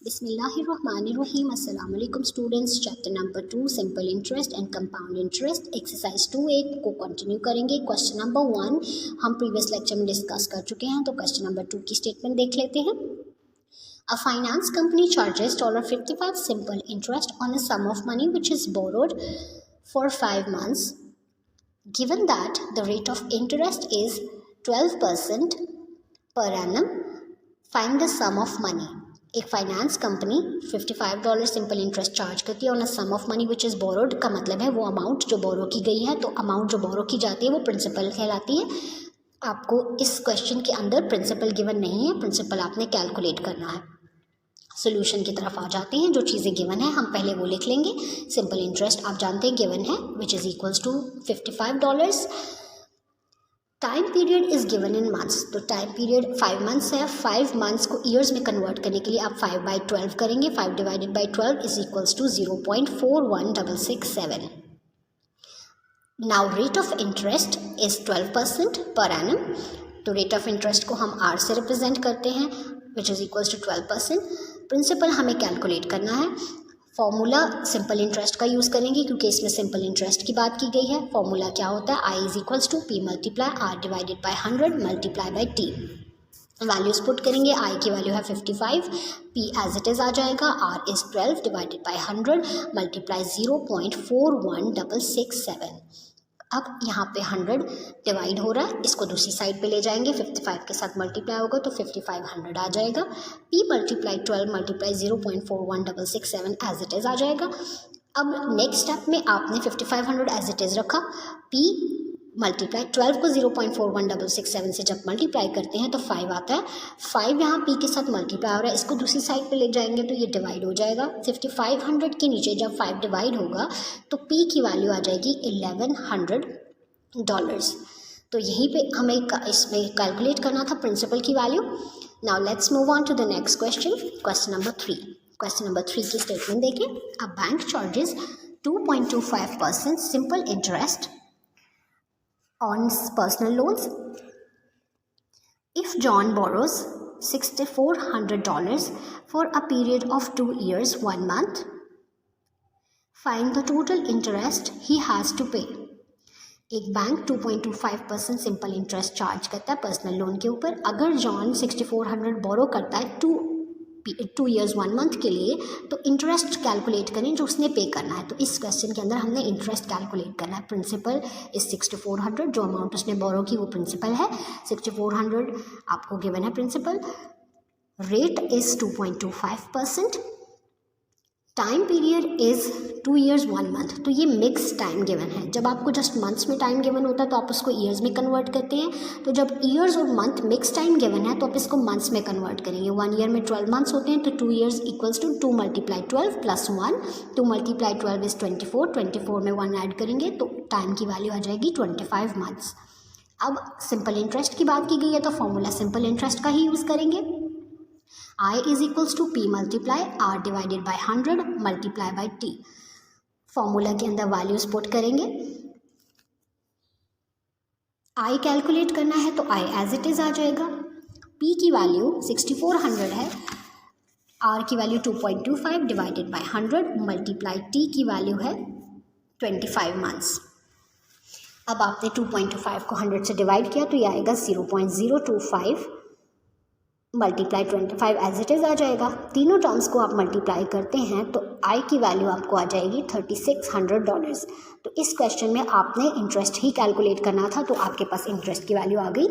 बिस्मिल्लाहिर्रहमानिर्रहीम। अस्सलाम वालेकुम students. Chapter number 2 simple interest and compound interest exercise 2A को कंटिन्यू करेंगे। क्वेश्चन नंबर 1 हम प्रीवियस लेक्चर में डिस्कस कर चुके हैं, तो क्वेश्चन नंबर 2 की स्टेटमेंट देख लेते हैं। A finance company charges $55 simple interest on a sum of money which is borrowed for 5 months. Given that the rate of interest is 12% per annum, find the sum of money. एक finance company $55 simple interest charge करती है on a sum of money which is borrowed. का मतलब है वो amount जो बोरो की गई है, तो अमाउंट जो बोरो की जाती है वो प्रिंसिपल कहलाती है। आपको इस क्वेश्चन के अंदर प्रिंसिपल गिवन नहीं है, प्रिंसिपल आपने कैलकुलेट करना है। सोल्यूशन की तरफ आ जाते हैं। जो चीज़ें गिवन है हम पहले वो लिख लेंगे। सिंपल इंटरेस्ट आप जानते हैं गिवन है which is equals to $55। Time period is given in months, तो टाइम पीरियड 5 मंथ्स है। 5 मंथ्स को ईयर्स में कन्वर्ट करने के लिए आप 5/12 करेंगे। 5 divided by 12 is equals to 0.41667। Now rate of interest is 12% per annum, तो रेट ऑफ इंटरेस्ट को हम आर से रिप्रेजेंट करते हैं which is equals to 12%। Principal हमें कैलकुलेट करना है। फॉर्मूला सिंपल इंटरेस्ट का यूज़ करेंगे क्योंकि इसमें सिंपल इंटरेस्ट की बात की गई है। फॉर्मूला क्या होता है, I is equals to P multiply R divided by 100 multiply by T. Values put करेंगे। आई की वैल्यू है 55, पी एज इट इज़ आ जाएगा, R is 12 divided by 100 multiply 0.41667। अब यहाँ पे 100 डिवाइड हो रहा है, इसको दूसरी साइड पे ले जाएंगे। 55 के साथ मल्टीप्लाई होगा तो 5500 आ जाएगा। p multiply 12 multiply 0.41667 as it is आ जाएगा। अब नेक्स्ट स्टेप में आपने 5500 एज इट इज़ रखा। p मल्टीप्लाई 12 को 0.41667 से जब मल्टीप्लाई करते हैं तो 5 आता है। 5 यहाँ p के साथ मल्टीप्लाई हो रहा है, इसको दूसरी साइड पे ले जाएंगे तो ये डिवाइड हो जाएगा। 5500 के नीचे जब 5 डिवाइड होगा तो p की वैल्यू आ जाएगी $1100। तो यहीं पे हमें इसमें कैलकुलेट करना था प्रिंसिपल की value. Now let's move on to the next question, question number 3। Question number 3 की स्टेटमेंट देखें। A bank charges 2.25% simple interest on personal loans. If John borrows $6,400 for a period of 2 years 1 month, find the total interest he has to pay. एक bank 2.25% simple interest charge करता है personal loan के ऊपर। अगर John 6400 बोरो करता है 2 years 1 month के लिए, तो इंटरेस्ट कैलकुलेट करें जो उसने पे करना है। तो इस क्वेश्चन के अंदर हमने इंटरेस्ट कैलकुलेट करना है। प्रिंसिपल इज 6400, जो अमाउंट उसने बोरो की वो प्रिंसिपल है। 6400 आपको गिवन है principal. Rate is 2.25%। Time period is 2 years 1 month, तो ये मिक्स टाइम गिवन है। जब आपको जस्ट मंथ्स में टाइम गिवन होता है तो आप उसको ईयर्स में कन्वर्ट करते हैं। तो जब ईयर्स और मंथ मिक्स टाइम गिवन है तो आप इसको मंथ्स में कन्वर्ट करेंगे। 1 year में 12 मंथ्स होते हैं, तो 2 years equals to 2 multiply 12 plus 1। 2 multiply 12 is 24, 24 में 1 ऐड करेंगे तो टाइम की वैल्यू आ जाएगी 25 मंथ्स। अब सिंपल इंटरेस्ट की बात की गई है तो फॉर्मूला सिंपल इंटरेस्ट का ही यूज़ करेंगे। I is equals to P multiply R divided by 100 multiply by T। Formula के अंदर वैल्यूज पुट करेंगे। I कैलकुलेट करना है तो I एज इट इज़ आ जाएगा। P की वैल्यू 6400 है, R की value 2.25 divided by 100 multiply T की वैल्यू है 25 मंथ्स। अब आपने 2.25 को 100 से डिवाइड किया तो ये आएगा 0.025 मल्टीप्लाई 25 एज इट इज़ आ जाएगा। तीनों टर्म्स को आप मल्टीप्लाई करते हैं तो आई की वैल्यू आपको आ जाएगी $3600। तो इस क्वेश्चन में आपने इंटरेस्ट ही कैलकुलेट करना था, तो आपके पास इंटरेस्ट की वैल्यू आ गई